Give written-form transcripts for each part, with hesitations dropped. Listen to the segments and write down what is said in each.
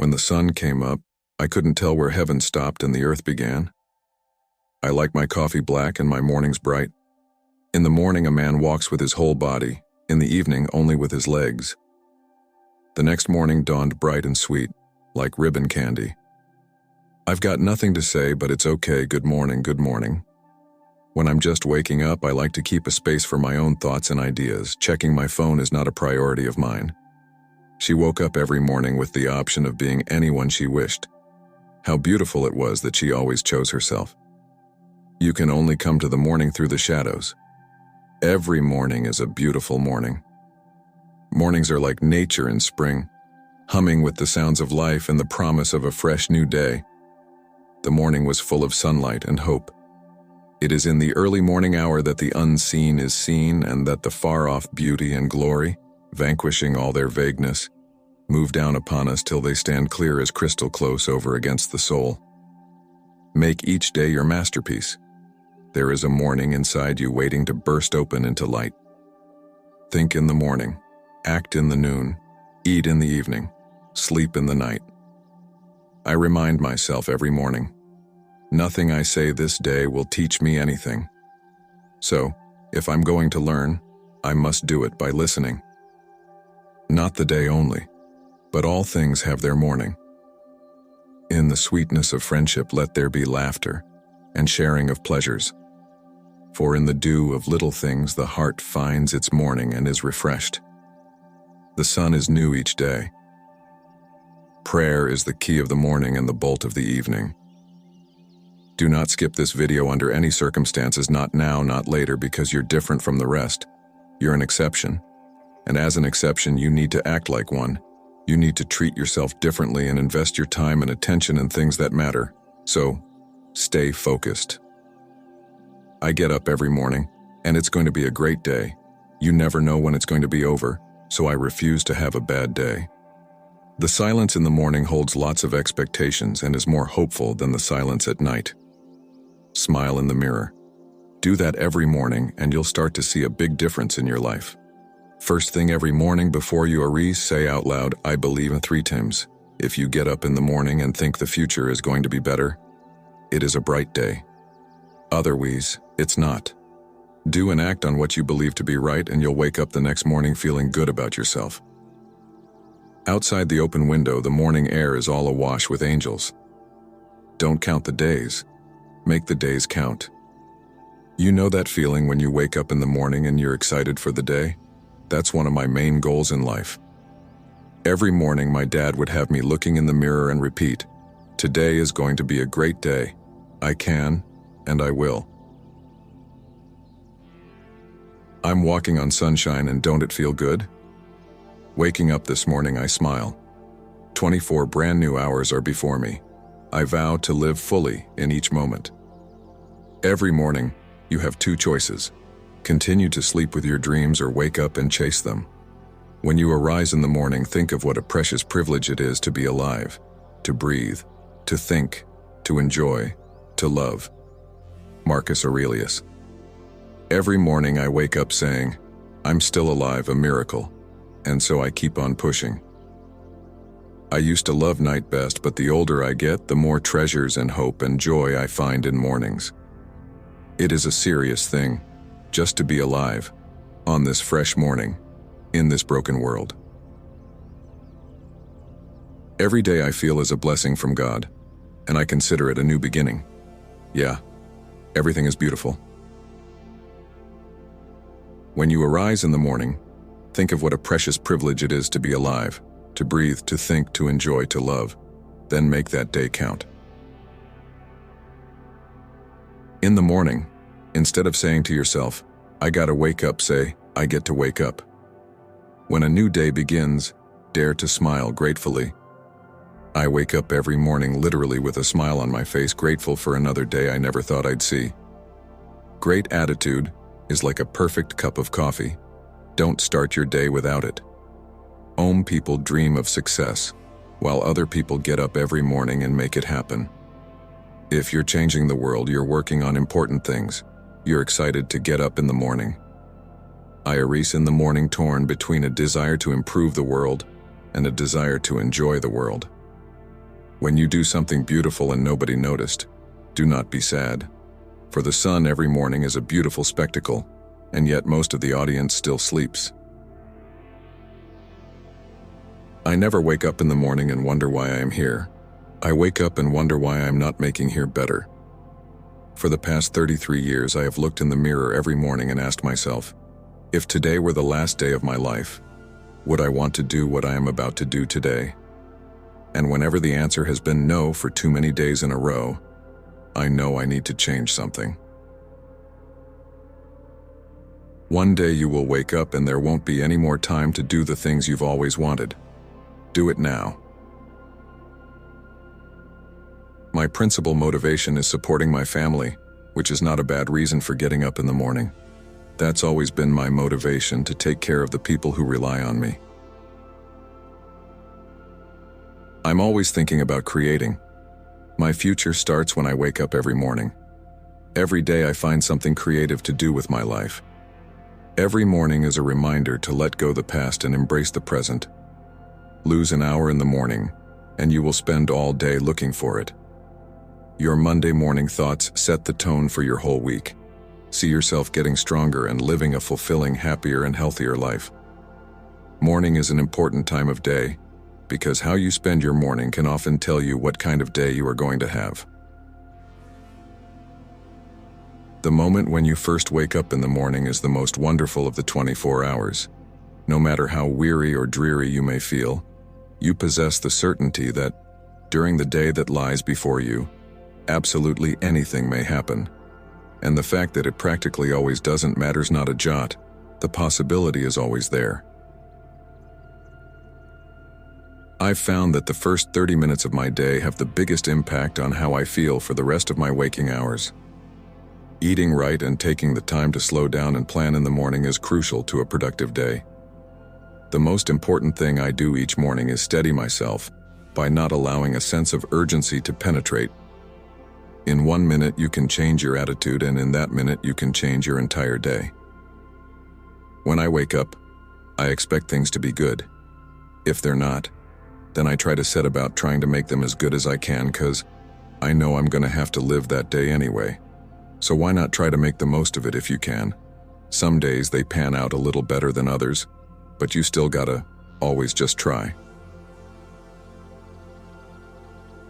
When the sun came up, I couldn't tell where heaven stopped and the earth began. I like my coffee black and my mornings bright. In the morning, a man walks with his whole body, in the evening only with his legs. The next morning dawned bright and sweet, like ribbon candy. I've got nothing to say, but it's okay, good morning, good morning. When I'm just waking up, I like to keep a space for my own thoughts and ideas. Checking my phone is not a priority of mine. She woke up every morning with the option of being anyone she wished. How beautiful it was that she always chose herself. You can only come to the morning through the shadows. Every morning is a beautiful morning. Mornings are like nature in spring, humming with the sounds of life and the promise of a fresh new day. The morning was full of sunlight and hope. It is in the early morning hour that the unseen is seen and that the far-off beauty and glory, vanquishing all their vagueness, move down upon us till they stand clear as crystal close over against the soul. Make each day your masterpiece. There is a morning inside you waiting to burst open into light. Think in the morning, act in the noon, eat in the evening, sleep in the night. I remind myself every morning, nothing I say this day will teach me anything. So, if I'm going to learn, I must do it by listening. Not the day only, but all things have their morning. In the sweetness of friendship let there be laughter and sharing of pleasures. For in the dew of little things the heart finds its morning and is refreshed. The sun is new each day. Prayer is the key of the morning and the bolt of the evening. Do not skip this video under any circumstances, not now, not later, because you're different from the rest. You're an exception. And as an exception, you need to act like one. You need to treat yourself differently and invest your time and attention in things that matter. So, stay focused. I get up every morning, and it's going to be a great day. You never know when it's going to be over, so I refuse to have a bad day. The silence in the morning holds lots of expectations and is more hopeful than the silence at night. Smile in the mirror. Do that every morning, and you'll start to see a big difference in your life. First thing every morning before you arise, say out loud, I believe in 3 times. If you get up in the morning and think the future is going to be better, it is a bright day. Otherwise, it's not. Do and act on what you believe to be right, and you'll wake up the next morning feeling good about yourself. Outside the open window, the morning air is all awash with angels. Don't count the days. Make the days count. You know that feeling when you wake up in the morning and you're excited for the day? That's one of my main goals in life. Every morning my dad would have me looking in the mirror and repeat, today is going to be a great day. I can, and I will. I'm walking on sunshine, and don't it feel good? Waking up this morning, I smile. 24 brand new hours are before me. I vow to live fully in each moment. Every morning, you have 2 choices. Continue to sleep with your dreams or wake up and chase them. When you arise in the morning, think of what a precious privilege it is to be alive, to breathe, to think, to enjoy, to love. Marcus Aurelius. Every morning I wake up saying, I'm still alive, a miracle, and so I keep on pushing. I used to love night best, but the older I get, the more treasures and hope and joy I find in mornings. It is a serious thing, just to be alive, on this fresh morning, in this broken world. Every day I feel is a blessing from God, and I consider it a new beginning. Yeah, everything is beautiful. When you arise in the morning, think of what a precious privilege it is to be alive, to breathe, to think, to enjoy, to love. Then make that day count. In the morning, instead of saying to yourself, I gotta wake up, say, I get to wake up. When a new day begins, dare to smile gratefully. I wake up every morning literally with a smile on my face, grateful for another day I never thought I'd see. Great attitude is like a perfect cup of coffee. Don't start your day without it. People dream of success, while other people get up every morning and make it happen. If you're changing the world, you're working on important things. You're excited to get up in the morning. I arise in the morning torn between a desire to improve the world and a desire to enjoy the world. When you do something beautiful and nobody noticed, do not be sad. For the sun every morning is a beautiful spectacle, and yet most of the audience still sleeps. I never wake up in the morning and wonder why I am here. I wake up and wonder why I am not making here better. For the past 33 years, I have looked in the mirror every morning and asked myself, if today were the last day of my life, would I want to do what I am about to do today? And whenever the answer has been no for too many days in a row, I know I need to change something. One day you will wake up and there won't be any more time to do the things you've always wanted. Do it now. My principal motivation is supporting my family, which is not a bad reason for getting up in the morning. That's always been my motivation, to take care of the people who rely on me. I'm always thinking about creating. My future starts when I wake up every morning. Every day I find something creative to do with my life. Every morning is a reminder to let go the past and embrace the present. Lose an hour in the morning, and you will spend all day looking for it. Your Monday morning thoughts set the tone for your whole week. See yourself getting stronger and living a fulfilling, happier, and healthier life. Morning is an important time of day, because how you spend your morning can often tell you what kind of day you are going to have. The moment when you first wake up in the morning is the most wonderful of the 24 hours. No matter how weary or dreary you may feel, you possess the certainty that, during the day that lies before you, absolutely anything may happen. And the fact that it practically always doesn't matters not a jot. The possibility is always there. I've found that the first 30 minutes of my day have the biggest impact on how I feel for the rest of my waking hours. Eating right and taking the time to slow down and plan in the morning is crucial to a productive day. The most important thing I do each morning is steady myself by not allowing a sense of urgency to penetrate. In 1 minute you can change your attitude, and in that minute you can change your entire day. When I wake up, I expect things to be good. If they're not, then I try to set about trying to make them as good as I can, because I know I'm going to have to live that day anyway. So why not try to make the most of it if you can? Some days they pan out a little better than others, but you still gotta always just try.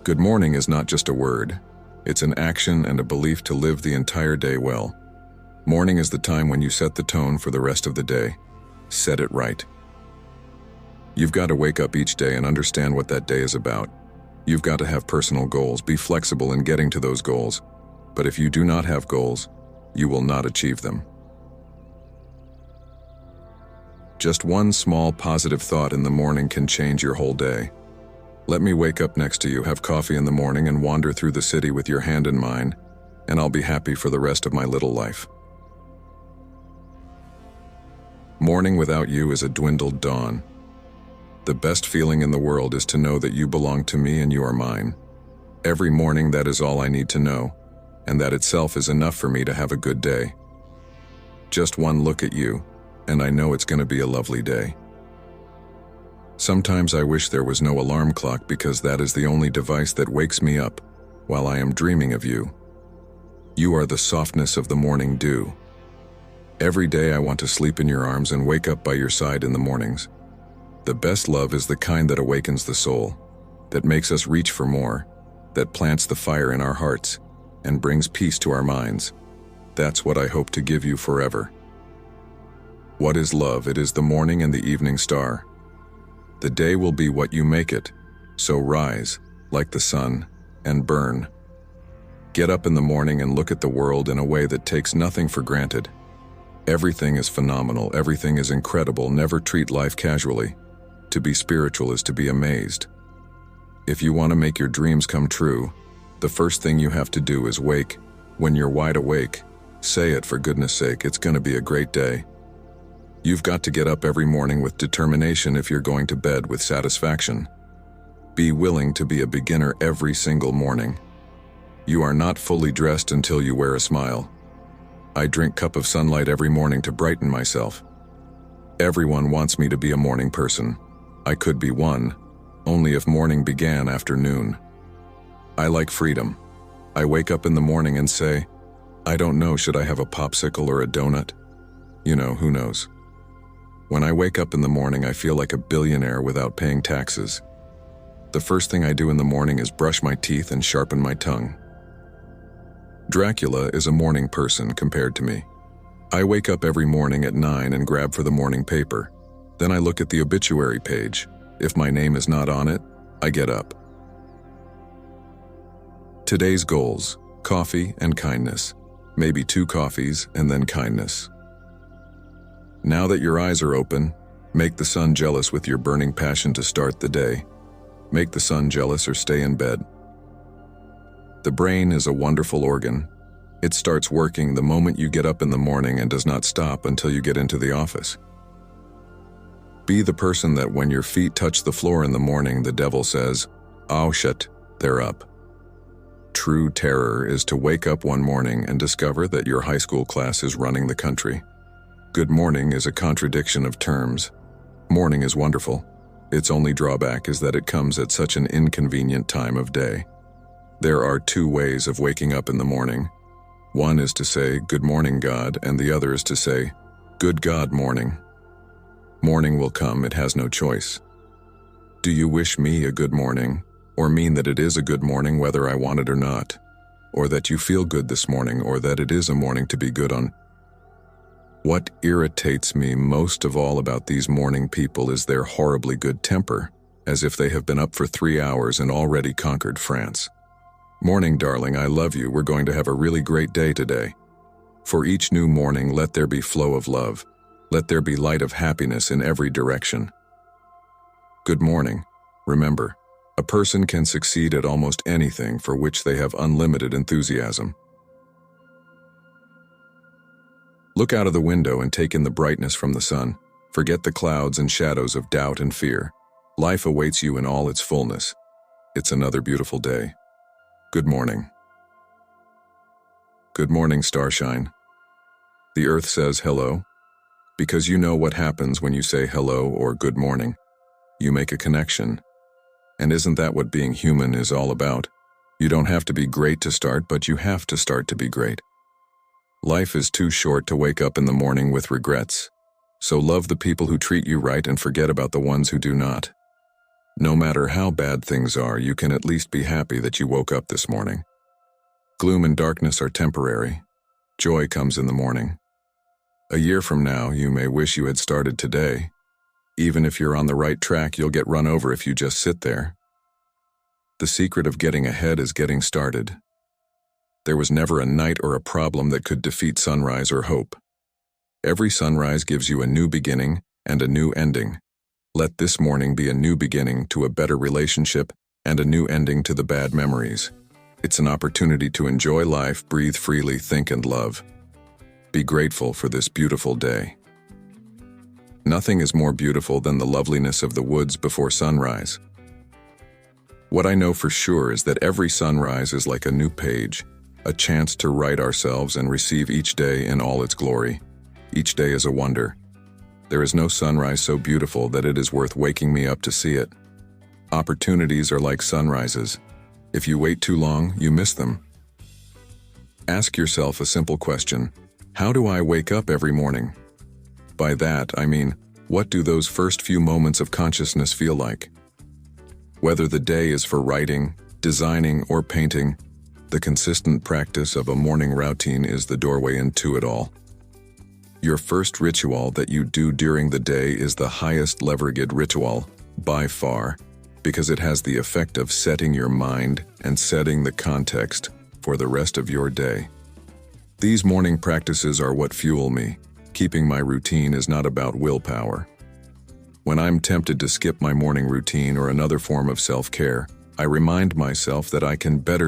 Good morning is not just a word. It's an action and a belief to live the entire day well. Morning is the time when you set the tone for the rest of the day. Set it right. You've got to wake up each day and understand what that day is about. You've got to have personal goals, be flexible in getting to those goals. But if you do not have goals, you will not achieve them. Just one small positive thought in the morning can change your whole day. Let me wake up next to you, have coffee in the morning, and wander through the city with your hand in mine, and I'll be happy for the rest of my little life. Morning without you is a dwindled dawn. The best feeling in the world is to know that you belong to me and you are mine. Every morning that is all I need to know, and that itself is enough for me to have a good day. Just one look at you, and I know it's going to be a lovely day. Sometimes I wish there was no alarm clock, because that is the only device that wakes me up while I am dreaming of you. You are the softness of the morning dew. Every day I want to sleep in your arms and wake up by your side in the mornings. The best love is the kind that awakens the soul, that makes us reach for more, that plants the fire in our hearts and brings peace to our minds. That's what I hope to give you forever. What is love? It is the morning and the evening star. The day will be what you make it, so rise, like the sun, and burn. Get up in the morning and look at the world in a way that takes nothing for granted. Everything is phenomenal, everything is incredible. Never treat life casually. To be spiritual is to be amazed. If you want to make your dreams come true, the first thing you have to do is wake. When you're wide awake, say it, for goodness sake, it's going to be a great day. You've got to get up every morning with determination if you're going to bed with satisfaction. Be willing to be a beginner every single morning. You are not fully dressed until you wear a smile. I drink a cup of sunlight every morning to brighten myself. Everyone wants me to be a morning person. I could be one, only if morning began after noon. I like freedom. I wake up in the morning and say, I don't know, should I have a popsicle or a donut? You know, who knows? When I wake up in the morning, I feel like a billionaire without paying taxes. The first thing I do in the morning is brush my teeth and sharpen my tongue. Dracula is a morning person compared to me. I wake up every morning at 9 and grab for the morning paper. Then I look at the obituary page. If my name is not on it, I get up. Today's goals: coffee and kindness. Maybe 2 coffees and then kindness. Now that your eyes are open, make the sun jealous with your burning passion to start the day. Make the sun jealous or stay in bed. The brain is a wonderful organ. It starts working the moment you get up in the morning and does not stop until you get into the office. Be the person that when your feet touch the floor in the morning, the devil says, "Oh shit, they're up." True terror is to wake up one morning and discover that your high school class is running the country. Good morning is a contradiction of terms. Morning is wonderful. Its only drawback is that it comes at such an inconvenient time of day. There are 2 ways of waking up in the morning. One is to say, "Good morning, God," and the other is to say, "Good God morning." Morning will come, it has no choice. Do you wish me a good morning, or mean that it is a good morning whether I want it or not? Or that you feel good this morning, or that it is a morning to be good on? What irritates me most of all about these morning people is their horribly good temper, as if they have been up for 3 hours and already conquered France. Morning, darling, I love you. We're going to have a really great day today. For each new morning, let there be flow of love. Let there be light of happiness in every direction. Good morning. Remember, a person can succeed at almost anything for which they have unlimited enthusiasm. Look out of the window and take in the brightness from the sun. Forget the clouds and shadows of doubt and fear. Life awaits you in all its fullness. It's another beautiful day. Good morning. Good morning, starshine. The earth says hello, because you know what happens when you say hello or good morning. You make a connection. And isn't that what being human is all about? You don't have to be great to start, but you have to start to be great. Life is too short to wake up in the morning with regrets. So love the people who treat you right and forget about the ones who do not. No matter how bad things are, you can at least be happy that you woke up this morning. Gloom and darkness are temporary. Joy comes in the morning. A year from now, you may wish you had started today. Even if you're on the right track, you'll get run over if you just sit there. The secret of getting ahead is getting started. There was never a night or a problem that could defeat sunrise or hope. Every sunrise gives you a new beginning and a new ending. Let this morning be a new beginning to a better relationship and a new ending to the bad memories. It's an opportunity to enjoy life, breathe freely, think and love. Be grateful for this beautiful day. Nothing is more beautiful than the loveliness of the woods before sunrise. What I know for sure is that every sunrise is like a new page, a chance to write ourselves and receive each day in all its glory. Each day is a wonder. There is no sunrise so beautiful that it is worth waking me up to see it. Opportunities are like sunrises. If you wait too long, you miss them. Ask yourself a simple question: how do I wake up every morning? By that, I mean, what do those first few moments of consciousness feel like? Whether the day is for writing, designing, or painting, the consistent practice of a morning routine is the doorway into it all. Your first ritual that you do during the day is the highest leveraged ritual, by far, because it has the effect of setting your mind and setting the context for the rest of your day. These morning practices are what fuel me. Keeping my routine is not about willpower. When I'm tempted to skip my morning routine or another form of self-care, I remind myself that I can better